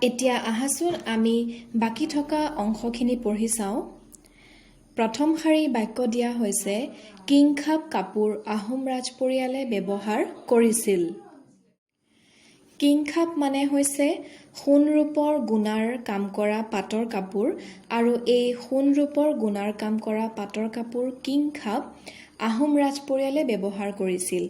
এতিয়া আহাচোন আমি বাকি থকা অংশখিনি পঢ়ি চাওঁ। প্ৰথম শাৰী বাক্য দিয়া হৈছে কিংখাব কাপোৰ আহোম ৰাজ পৰিয়ালে ব্যৱহাৰ কৰিছিল। কিংখাব মানে হৈছে সোণ ৰূপৰ গুণাৰ কাম কৰা পাটৰ কাপোৰ আৰু এই সোণ ৰূপৰ গুণাৰ কাম কৰা পাটৰ কাপোৰ কিংখাব আহোম ৰাজ পৰিয়ালে ব্যৱহাৰ কৰিছিল।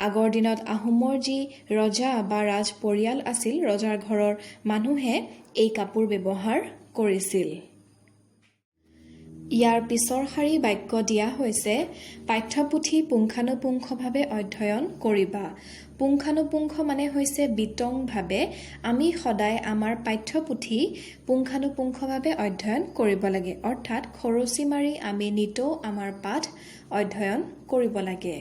আগৰ দিনত আহোমৰ যি ৰজা বা ৰাজ পৰিয়াল আছিল, ৰজাৰ ঘৰৰ মানুহে এই কাপোৰ ব্যৱহাৰ কৰিছিল। ইয়াৰ পিছৰ শাৰী বাক্য দিয়া হৈছে পাঠ্যপুথি পুংখানুপুংখভাৱে অধ্যয়ন কৰিবা। পুংখানুপুংখ মানে হৈছে বিতংভাৱে আমি সদায় আমাৰ পাঠ্যপুথি পুংখানুপুংখভাৱে অধ্যয়ন কৰিব লাগে, অৰ্থাৎ খৰচি মাৰি আমি নিতৌ আমাৰ পাঠ অধ্যয়ন কৰিব লাগে।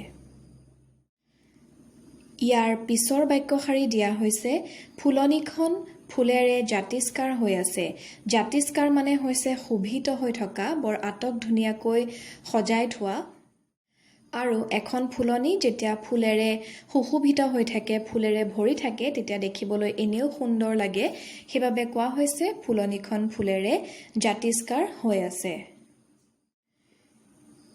ইয়াৰ পিছৰ বাক্য শাৰী দিয়া হৈছে ফুলনিখন ফুলেৰে জাতিষ্কাৰ হৈ আছে। জাতিষ্কাৰ মানে হৈছে শোভিত হৈ থকা, বৰ আটক ধুনীয়াকৈ সজাই থোৱা। আৰু এখন ফুলনি যেতিয়া ফুলেৰে সুশোভিত হৈ থাকে, ফুলেৰে ভৰি থাকে, তেতিয়া দেখিবলৈ এনেও সুন্দৰ লাগে। সেইবাবে কোৱা হৈছে ফুলনিখন ফুলেৰে জাতিষ্কাৰ হৈ আছে।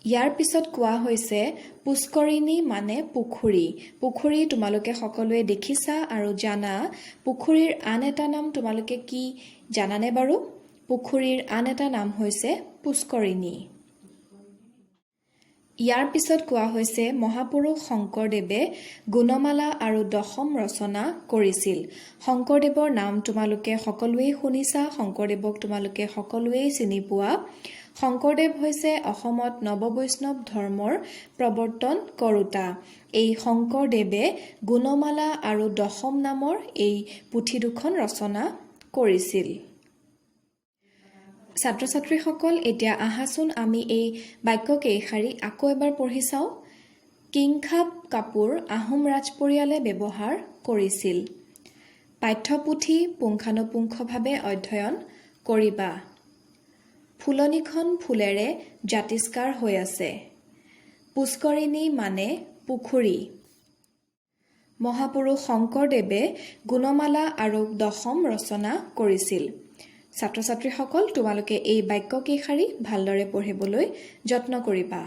ইয়াৰ পিছত কোৱা হৈছে পুষ্কৰিণী মানে পুখুৰী। পুখুৰী তোমালোকে সকলোৱে দেখিছা আৰু জানা। পুখুৰীৰ আন এটা নাম তোমালোকে কি জানানে বাৰু? পুখুৰীৰ আন এটা নাম হৈছে পুষ্কৰিণী। ইয়াৰ পিছত কোৱা হৈছে মহাপুৰুষ শংকৰদেৱে গুণমালা আৰু দশম ৰচনা কৰিছিল। শংকৰদেৱৰ নাম তোমালোকে সকলোৱেই শুনিছা, শংকৰদেৱক তোমালোকে সকলোৱেই চিনি পোৱা। শংকৰদেৱ হৈছে অসমত নৱবৈষ্ণৱ ধৰ্মৰ প্ৰৱৰ্তন কৰোঁতা। এই শংকৰদেৱে গুণমালা আৰু দশম নামৰ এই পুথি দুখন ৰচনা কৰিছিল। ছাত্ৰ ছাত্ৰীসকল, এতিয়া আহাচোন আমি এই বাক্য কেইশাৰী আকৌ এবাৰ পঢ়ি চাওঁ। কিংখাব কাপোৰ আহোম ৰাজ পৰিয়ালে ব্যৱহাৰ কৰিছিল। পাঠ্যপুথি পুংখানুপুংখভাৱে অধ্যয়ন কৰিবা। ফুলনিখন ফুলেৰে জাতিষ্কাৰ হৈ আছে। পুষ্কৰিণী মানে পুখুৰী। মহাপুৰুষ শংকৰদেৱে গুণমালা আৰু দশম ৰচনা কৰিছিল। ছাত্ৰ ছাত্ৰীসকল, তোমালোকে এই বাক্য কেইশাৰী ভালদৰে পঢ়িবলৈ যত্ন কৰিবা।